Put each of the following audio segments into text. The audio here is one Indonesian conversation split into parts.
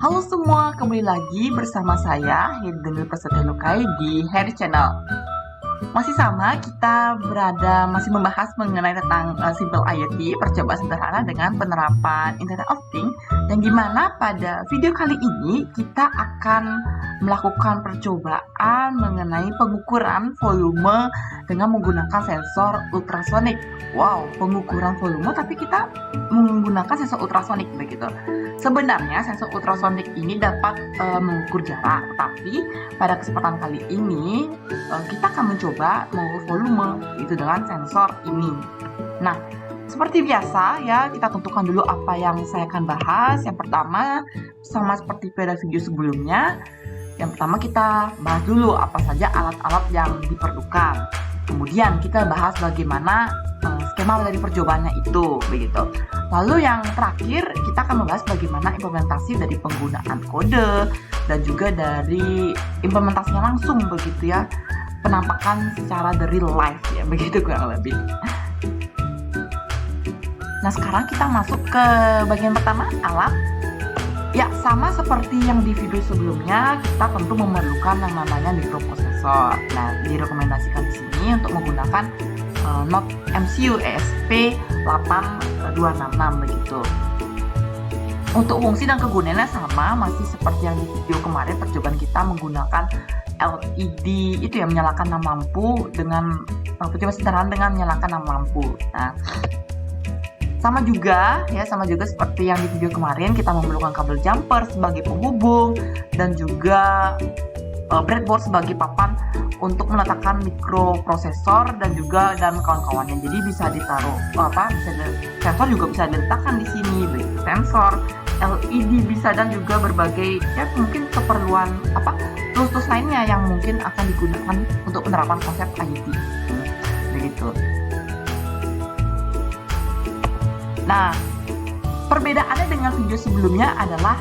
Halo semua, kembali lagi bersama saya Hidden Prasetyanukai di Harry Channel. Masih sama, kita masih membahas mengenai tentang Simple IoT, percobaan sederhana dengan penerapan Internet of Things, dan gimana pada video kali ini kita akan melakukan percobaan mengenai pengukuran volume dengan menggunakan sensor ultrasonik. Wow, pengukuran volume tapi kita menggunakan sensor ultrasonik begitu. Sebenarnya sensor ultrasonik ini dapat mengukur jarak, tapi pada kesempatan kali ini kita akan mencoba mengukur volume itu dengan sensor ini. Nah, seperti biasa ya, kita tentukan dulu apa yang saya akan bahas. Yang pertama, sama seperti pada video sebelumnya, yang pertama kita bahas dulu apa saja alat-alat yang diperlukan. Kemudian kita bahas bagaimana skema dari percobaannya itu, begitu. Lalu yang terakhir kita akan membahas bagaimana implementasi dari penggunaan kode dan juga dari implementasinya langsung, begitu ya, penampakan secara dari live ya, begitu kurang lebih. Nah, sekarang kita masuk ke bagian pertama, alat. Ya, sama seperti yang di video sebelumnya, kita tentu memerlukan yang namanya mikroprosesor. Nah, direkomendasikan di sini untuk menggunakan Note MCU ESP8266 begitu. Untuk fungsi dan kegunaannya sama, masih seperti yang di video kemarin percobaan kita menggunakan LED itu ya, menyalakan lampu dengan percobaan sederhana dengan menyalakan lampu. Nah, sama juga seperti yang di video kemarin, kita memerlukan kabel jumper sebagai penghubung dan juga breadboard sebagai papan untuk meletakkan mikroprosesor dan kawan-kawannya. Jadi bisa ditaruh sensor juga bisa diletakkan di sini, baik sensor, LED bisa, dan juga berbagai ya mungkin keperluan tools lainnya yang mungkin akan digunakan untuk penerapan konsep IoT. Begitu. Nah, perbedaannya dengan video sebelumnya adalah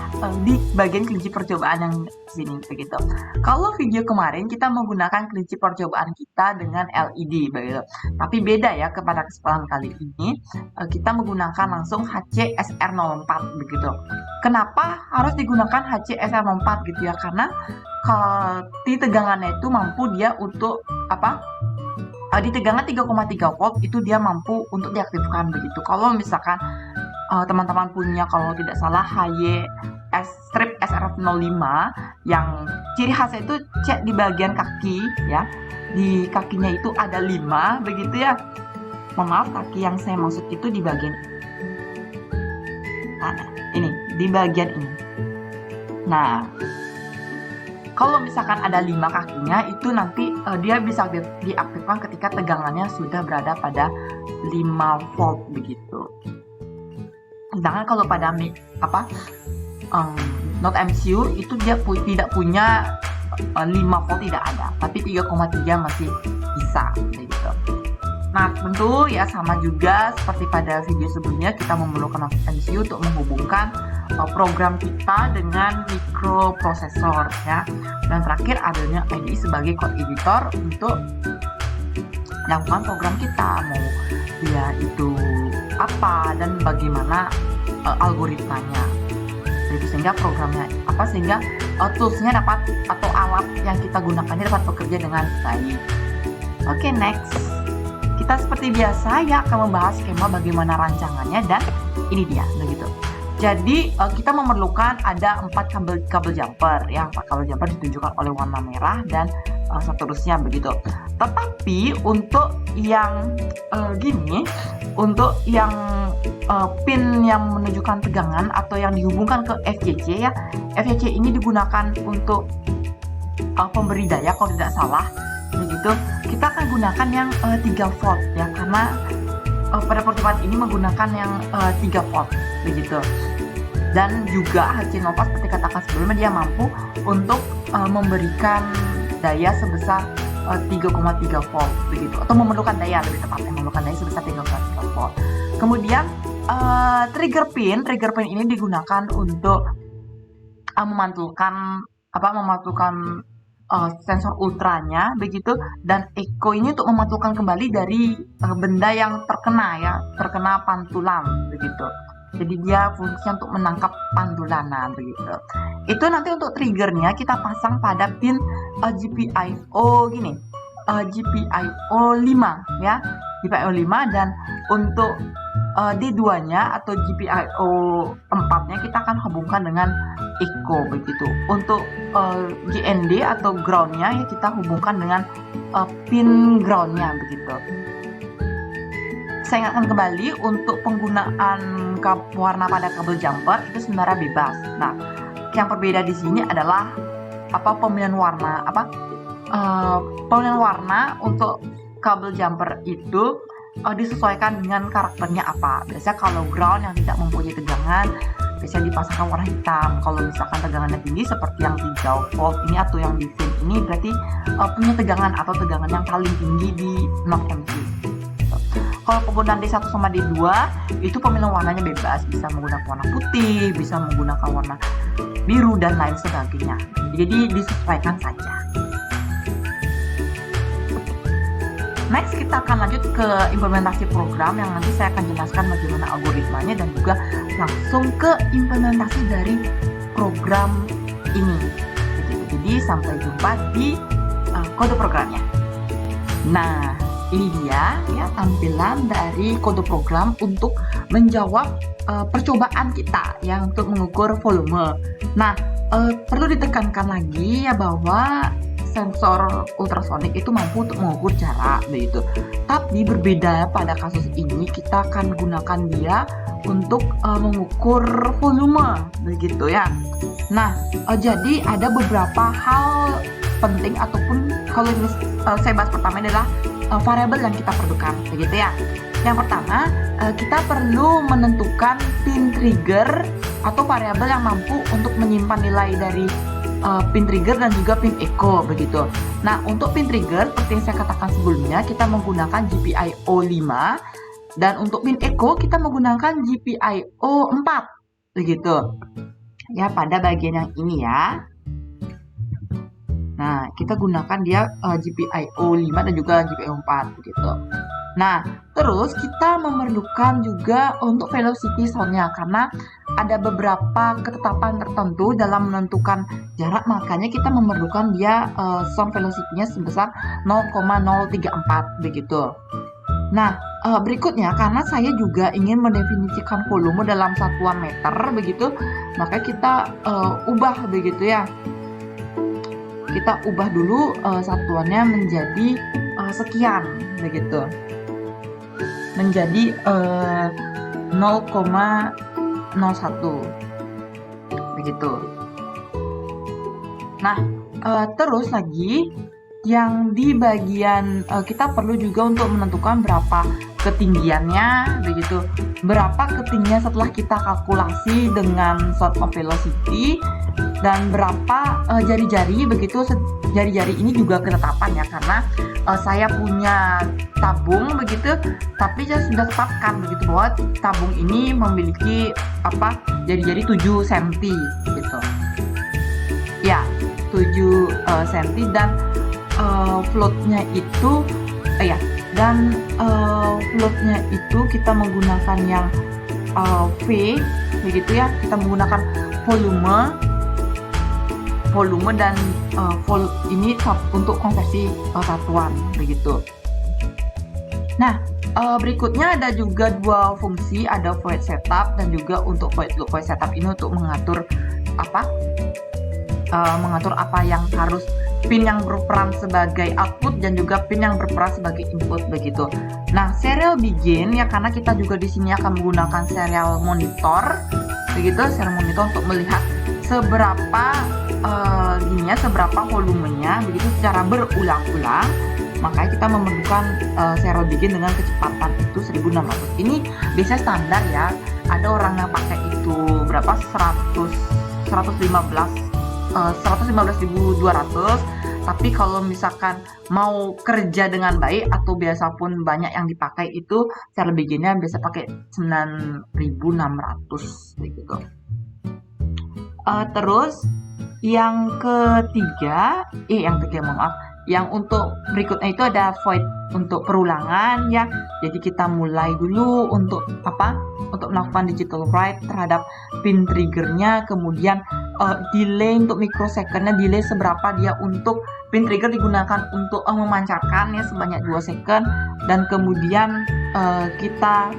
di bagian kelinci percobaan yang sini, begitu. Kalau video kemarin kita menggunakan kelinci percobaan kita dengan LED, begitu. Tapi beda ya, kepada kesempatan kali ini kita menggunakan langsung HCSR04, begitu. Kenapa harus digunakan HCSR04 gitu ya? Karena di tegangannya itu mampu dia untuk di tegangan 3,3 volt itu dia mampu untuk diaktifkan, begitu. Kalau misalkan teman-teman punya, kalau tidak salah, strip SRF05 yang ciri khasnya itu cek di bagian kaki ya, di kakinya itu ada 5 begitu ya. Mohon maaf, kaki yang saya maksud itu di bagian ini, di bagian ini. Nah, kalau misalkan ada 5 kakinya itu nanti dia bisa diaktifkan ketika tegangannya sudah berada pada 5 volt begitu. Sedangkan kalau pada Note MCU itu dia tidak punya 5 volt, tidak ada, tapi 3,3 masih bisa begitu. Nah, tentu ya sama juga seperti pada video sebelumnya, kita memerlukan Note MCU untuk menghubungkan program kita dengan mikroprosesor ya. Dan terakhir adanya IDE sebagai code editor untuk melakukan program kita, mau ya itu apa dan bagaimana algoritmanya. Jadi sehingga programnya sehingga toolsnya dapat, atau alat yang kita gunakannya dapat bekerja dengan baik. Oke, next. Kita seperti biasa ya akan membahas skema bagaimana rancangannya, dan ini dia begitu. Jadi kita memerlukan ada 4 kabel jumper ya. 4 kabel jumper ditunjukkan oleh warna merah dan seterusnya begitu. Tetapi untuk yang untuk yang pin yang menunjukkan tegangan atau yang dihubungkan ke FCC ya. FCC ini digunakan untuk pemberi daya kalau tidak salah begitu. Kita akan gunakan yang 3 volt ya, karena pada percobaan ini menggunakan yang 3 volt begitu. Dan juga HC04 seperti katakan sebelumnya, dia mampu untuk memberikan daya sebesar 3,3 volt begitu, atau memerlukan daya lebih tepatnya, memerlukan daya sebesar 3,3 volt. Kemudian trigger pin ini digunakan untuk memantulkan sensor ultranya begitu, dan echo ini untuk memantulkan kembali dari benda yang terkena pantulan begitu. Jadi dia fungsinya untuk menangkap pantulan begitu. Itu nanti untuk triggernya kita pasang pada pin GPIO gini, GPIO 5 ya, GPIO 5, dan untuk D2-nya atau GPIO 4-nya kita akan hubungkan dengan echo begitu. Untuk GND atau ground-nya ya kita hubungkan dengan pin ground-nya begitu. Saya ingatkan kembali, untuk penggunaan warna pada kabel jumper itu sebenarnya bebas. Nah, yang berbeda di sini adalah pemilihan warna. Pemilihan warna untuk kabel jumper itu disesuaikan dengan karakternya apa. Biasanya kalau ground yang tidak mempunyai tegangan biasanya dipasangkan warna hitam. Kalau misalkan tegangannya tinggi seperti yang 3 volt ini atau yang di fin ini, berarti punya tegangan atau tegangan yang paling tinggi di 6 mV. Kalau penggunaan D1 sama D2 itu pemilihan warnanya bebas, bisa menggunakan warna putih, bisa menggunakan warna biru dan lain sebagainya. Jadi disesuaikan saja. Next kita akan lanjut ke implementasi program yang nanti saya akan jelaskan bagaimana algoritmanya dan juga langsung ke implementasi dari program ini. Jadi sampai jumpa di kode programnya. Nah, ini dia ya tampilan dari kode program untuk menjawab percobaan kita ya untuk mengukur volume. Nah, perlu ditekankan lagi ya bahwa sensor ultrasonik itu mampu untuk mengukur jarak begitu. Tapi berbeda pada kasus ini, kita akan gunakan dia untuk mengukur volume begitu ya. Nah, jadi ada beberapa hal penting, ataupun kalau ini saya bahas pertama adalah variabel yang kita perlukan begitu ya. Yang pertama, kita perlu menentukan pin trigger atau variabel yang mampu untuk menyimpan nilai dari pin trigger dan juga pin echo begitu. Nah, untuk pin trigger seperti yang saya katakan sebelumnya, kita menggunakan GPIO 5, dan untuk pin echo kita menggunakan GPIO 4 begitu. Ya, pada bagian yang ini ya. Nah, kita gunakan dia GPIO 5 dan juga GPIO 4 begitu. Nah, terus kita memerlukan juga untuk velocity sound-nya, karena ada beberapa ketetapan tertentu dalam menentukan jarak, makanya kita memerlukan dia sound velocity-nya sebesar 0,034 begitu. Nah, berikutnya karena saya juga ingin mendefinisikan volume dalam satuan meter begitu, maka kita ubah begitu ya. Kita ubah dulu satuannya menjadi sekian begitu. Menjadi 0,01 begitu. Nah, terus lagi yang di bagian kita perlu juga untuk menentukan berapa ketinggiannya begitu, berapa ketinggian setelah kita kalkulasi dengan sort of velocity, dan berapa jari-jari begitu. Jari-jari ini juga ketetapan ya, karena saya punya tabung begitu, tapi saya sudah tetapkan begitu bahwa tabung ini memiliki jari-jari 7 cm gitu ya, 7 cm, dan floatnya itu floatnya itu kita menggunakan yang V begitu ya. Kita menggunakan volume dan ini untuk konversi satuan begitu. Nah, berikutnya ada juga dua fungsi, ada void setup dan juga untuk void loop. Void setup ini untuk mengatur apa yang harus pin yang berperan sebagai output dan juga pin yang berperan sebagai input begitu. Nah, serial begin ya, karena kita juga di sini akan menggunakan serial monitor begitu, serial monitor untuk melihat seberapa seberapa volumenya begitu secara berulang-ulang. Makanya kita memerlukan serial begin dengan kecepatan itu 1600. Ini biasanya standar ya. Ada orang yang pakai itu berapa 115.200. Tapi kalau misalkan mau kerja dengan baik atau biasa pun banyak yang dipakai itu serial beginnya biasa pakai 9600 gitu. Terus yang ketiga Yang untuk berikutnya itu ada void untuk perulangan ya. Jadi kita mulai dulu untuk untuk melakukan digital write terhadap pin triggernya, kemudian delay untuk mikrosecondnya, delay seberapa dia untuk pin trigger digunakan untuk memancarkan ya sebanyak 2 second, dan kemudian kita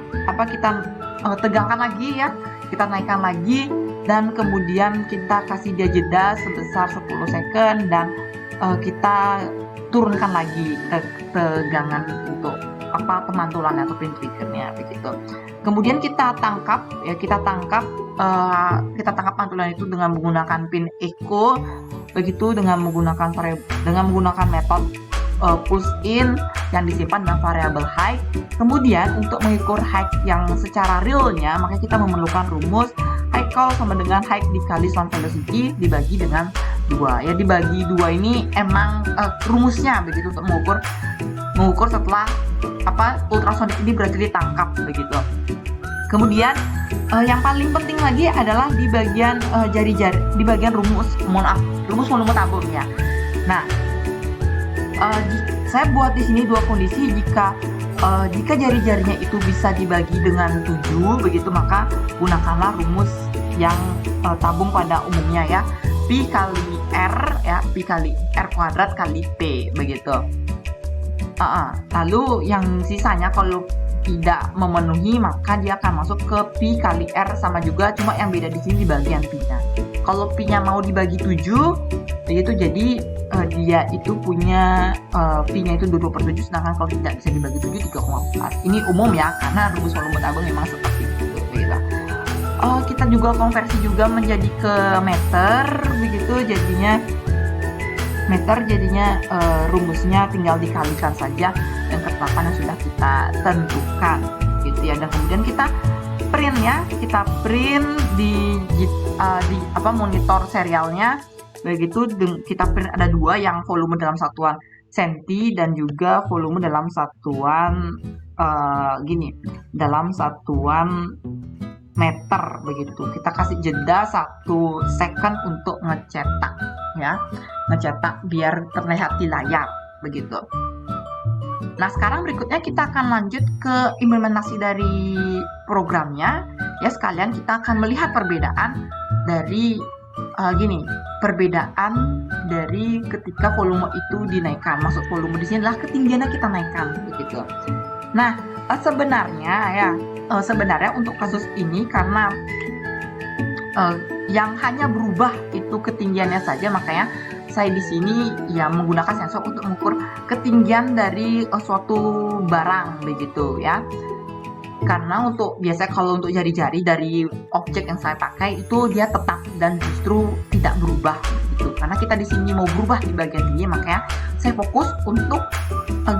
tegangkan lagi ya, kita naikkan lagi, dan kemudian kita kasih dia jeda sebesar 10 second, dan kita turunkan lagi tegangan untuk pemantulan atau pin triggernya begitu. Kemudian kita tangkap pantulan itu dengan menggunakan pin echo begitu, dengan menggunakan metode pulse in yang disimpan dengan variabel height. Kemudian untuk mengukur height yang secara realnya, maka kita memerlukan rumus height call sama dengan height dikali sound velocity dibagi dengan 2 ya. Dibagi 2 ini emang rumusnya begitu untuk mengukur setelah ultrasonic ini berhasil ditangkap begitu. Kemudian yang paling penting lagi adalah di bagian jari-jari, di bagian rumus volume tabung ya. Nah, saya buat di sini 2 kondisi. Jika jari-jarinya itu bisa dibagi dengan 7 begitu, maka gunakanlah rumus yang tabung pada umumnya ya, pi kali r ya, pi kali r kuadrat kali p begitu. Lalu yang sisanya kalau tidak memenuhi, maka dia akan masuk ke pi kali r sama juga, cuma yang beda di sini di bagian pi-nya. Kalau pi-nya mau dibagi 7 begitu, jadi dia itu punya pi-nya itu 20/7, sedangkan kalau tidak bisa dibagi 7 3,4. Ini umum ya, karena rumus volume tabung memang seperti itu begitu. Kita juga konversi juga menjadi ke meter begitu, jadinya rumusnya tinggal dikalikan saja dengan ketetapan yang sudah kita tentukan gitu ya. Dan kemudian kita print di monitor serialnya begitu. Kita print ada 2, yang volume dalam satuan senti dan juga volume dalam satuan dalam satuan meter begitu. Kita kasih jeda 1 second untuk ngecetak ya, biar terlihat di layar begitu. Nah, sekarang berikutnya kita akan lanjut ke implementasi dari programnya ya. Sekalian kita akan melihat perbedaan dari ketika volume itu dinaikkan. Maksud volume di sini adalah ketinggiannya kita naikkan begitu. Nah, sebenarnya untuk kasus ini, karena yang hanya berubah itu ketinggiannya saja, makanya saya di sini ya menggunakan sensor untuk mengukur ketinggian dari suatu barang begitu ya. Karena biasanya kalau untuk jari-jari dari objek yang saya pakai itu dia tetap dan justru tidak berubah gitu. Karena kita di sini mau berubah di bagian tinggi, makanya saya fokus untuk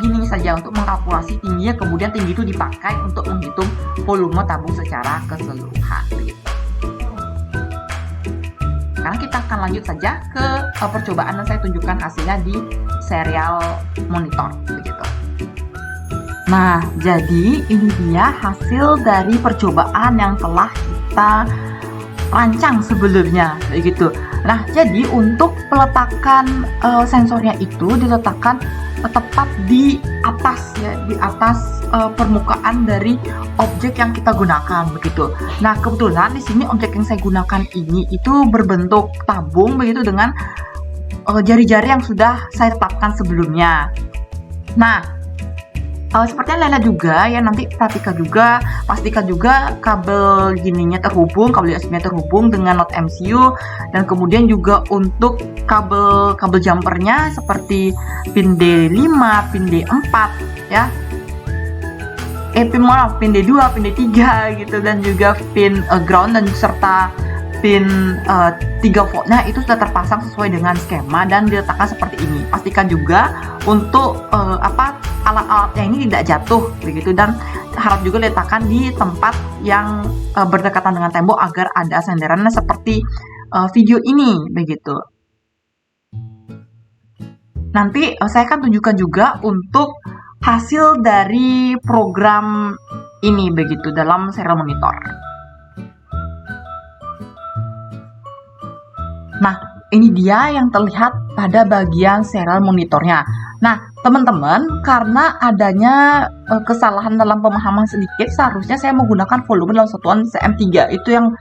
gini saja, untuk mengkalkulasi tingginya, kemudian tinggi itu dipakai untuk menghitung volume tabung secara keseluruhan gitu. Sekarang kita akan lanjut saja ke percobaan yang saya tunjukkan hasilnya di serial monitor begitu. Nah, jadi ini dia hasil dari percobaan yang telah kita rancang sebelumnya begitu. Nah, jadi untuk peletakan sensornya itu diletakkan tepat di atas ya, di atas permukaan dari objek yang kita gunakan begitu. Nah, kebetulan di sini objek yang saya gunakan ini itu berbentuk tabung begitu, dengan jari-jari yang sudah saya tetapkan sebelumnya. Nah, seperti yang Lela juga ya, nanti pastikan juga kabel gininya terhubung, kabel USB-nya terhubung dengan Node MCU, dan kemudian juga untuk kabel jumpernya seperti pin D5, pin D4 ya. Pin D2, pin D3 gitu, dan juga pin ground dan serta pin 3 voltnya itu sudah terpasang sesuai dengan skema dan diletakkan seperti ini. Pastikan juga untuk alat-alatnya ini tidak jatuh begitu, dan harap juga letakkan di tempat yang berdekatan dengan tembok agar ada senderannya seperti video ini begitu. Nanti saya akan tunjukkan juga untuk hasil dari program ini begitu dalam serial monitor. Nah, ini dia yang terlihat pada bagian serial monitornya. Nah, teman-teman, karena adanya kesalahan dalam pemahaman sedikit, seharusnya saya menggunakan volume dalam satuan cm3. Itu yang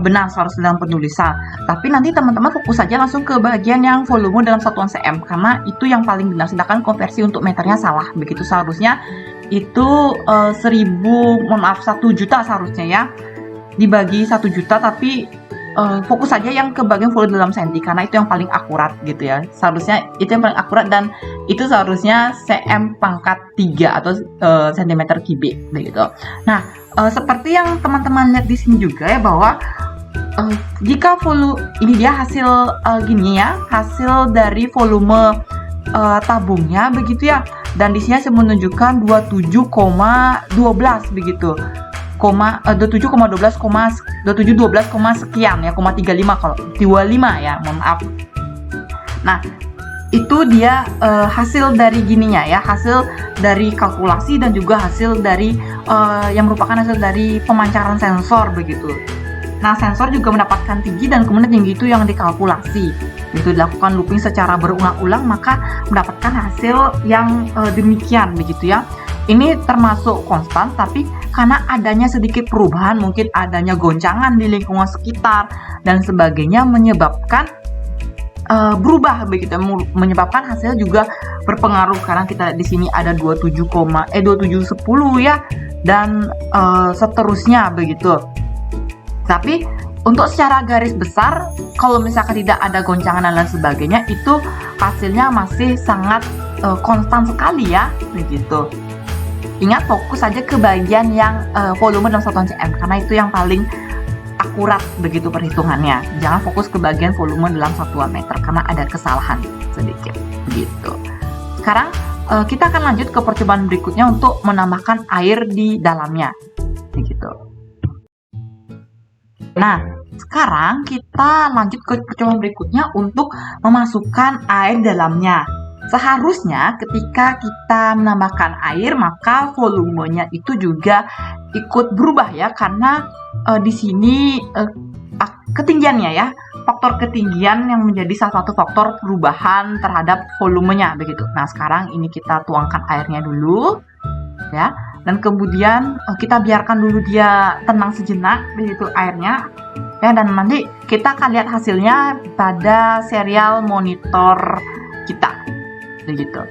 benar seharusnya dalam penulisan. Tapi nanti teman-teman fokus saja langsung ke bagian yang volume dalam satuan cm, karena itu yang paling benar. Sedangkan konversi untuk meternya salah. Begitu seharusnya itu 1 juta seharusnya ya. Dibagi 1 juta, tapi fokus saja yang ke bagian volume dalam senti, karena itu yang paling akurat gitu ya. Seharusnya itu yang paling akurat, dan itu seharusnya cm pangkat 3 atau centimeter kubik begitu. Nah, seperti yang teman-teman lihat di sini juga ya, bahwa jika volume ini dia hasil gini ya, hasil dari volume tabungnya begitu ya, dan di sini saya menunjukkan 27,12 begitu. 27,12 sekian ya, 0,35 kalau 25 ya, mohon maaf. Nah, itu dia hasil dari gininya ya, hasil dari kalkulasi dan juga hasil dari yang merupakan hasil dari pemancaran sensor begitu. Nah, sensor juga mendapatkan tinggi, dan kemudian tinggi itu yang dikalkulasi. Itu dilakukan looping secara berulang-ulang, maka mendapatkan hasil yang demikian begitu ya. Ini termasuk konstan, tapi karena adanya sedikit perubahan, mungkin adanya goncangan di lingkungan sekitar dan sebagainya, menyebabkan berubah begitu, menyebabkan hasil juga berpengaruh, karena kita di sini ada 2710 ya, dan seterusnya begitu. Tapi untuk secara garis besar, kalau misalkan tidak ada goncangan dan lain sebagainya, itu hasilnya masih sangat konstan sekali ya begitu. Ingat, fokus saja ke bagian yang volume dalam satuan cm, karena itu yang paling akurat begitu perhitungannya. Jangan fokus ke bagian volume dalam satuan meter, karena ada kesalahan sedikit begitu. Sekarang kita akan lanjut ke percobaan berikutnya untuk menambahkan air di dalamnya begitu. Nah, sekarang kita lanjut ke percobaan berikutnya untuk memasukkan air dalamnya. Seharusnya ketika kita menambahkan air, maka volumenya itu juga ikut berubah ya, karena di sini ketinggiannya ya, faktor ketinggian yang menjadi salah satu faktor perubahan terhadap volumenya begitu. Nah, sekarang ini kita tuangkan airnya dulu ya, dan kemudian kita biarkan dulu dia tenang sejenak begitu airnya ya, dan nanti kita akan lihat hasilnya pada serial monitor kita begitu.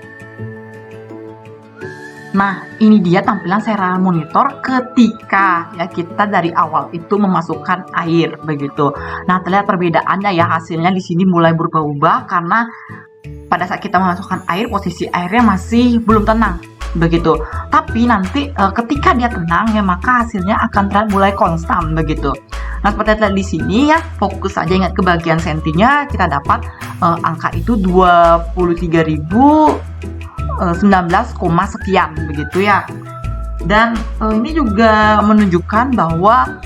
Nah, ini dia tampilan serial monitor ketika ya kita dari awal itu memasukkan air begitu. Nah, terlihat perbedaannya ya, hasilnya di sini mulai berubah-ubah karena pada saat kita memasukkan air, posisi airnya masih belum tenang begitu. Tapi nanti ketika dia tenang ya, maka hasilnya akan terlihat mulai konstan begitu. Nah, seperti terlihat di sini ya, fokus saja ingat ke bagian sentinya, kita dapat angka itu 23.019, sekian begitu ya. Dan ini juga menunjukkan bahwa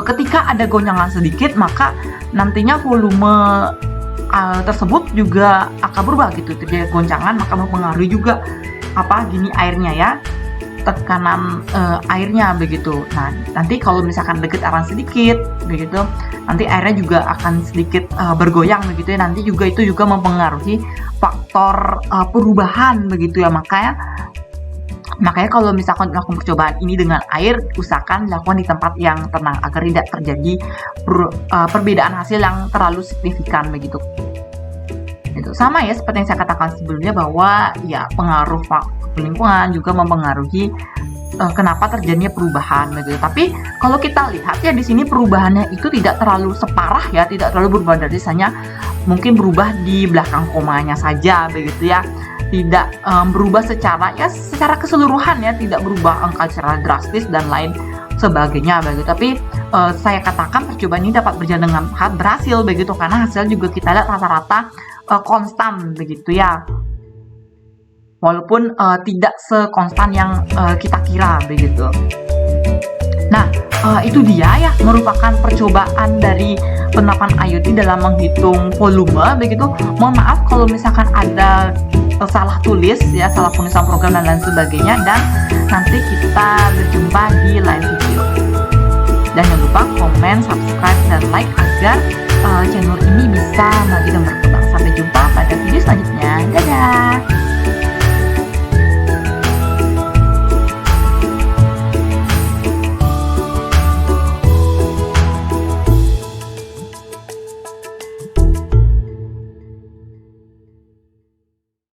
ketika ada goncangan sedikit, maka nantinya volume tersebut juga akan berubah gitu. Terjadi goncangan maka mempengaruhi juga gini airnya ya, tekanan airnya begitu. Nah, nanti kalau misalkan deket arah sedikit begitu, nanti airnya juga akan sedikit bergoyang begitu ya. Nanti juga itu juga mempengaruhi faktor perubahan begitu ya. Makanya kalau misalkan melakukan percobaan ini dengan air, usahakan dilakukan di tempat yang tenang agar tidak terjadi perbedaan hasil yang terlalu signifikan begitu. Itu sama ya seperti yang saya katakan sebelumnya, bahwa ya pengaruh lingkungan juga mempengaruhi kenapa terjadinya perubahan begitu. Tapi kalau kita lihat ya di sini perubahannya itu tidak terlalu separah ya, tidak terlalu berubah dari hanya mungkin berubah di belakang komanya saja begitu ya. Tidak berubah secara keseluruhan ya, tidak berubah angka secara drastis dan lain sebagainya begitu. Tapi saya katakan percobaan ini dapat berjalan dengan berhasil begitu, karena hasil juga kita lihat rata-rata konstan begitu ya. Walaupun tidak sekonstan yang kita kira begitu. Nah, itu dia ya, merupakan percobaan dari penerapan IoT dalam menghitung volume begitu. Mohon maaf kalau misalkan ada salah tulis ya, salah penulisan program dan lain sebagainya, dan nanti kita berjumpa di lain video. Dan jangan lupa komen, subscribe, dan like agar channel ini bisa maju dan berkembang. Sampai jumpa pada video selanjutnya. Dadah!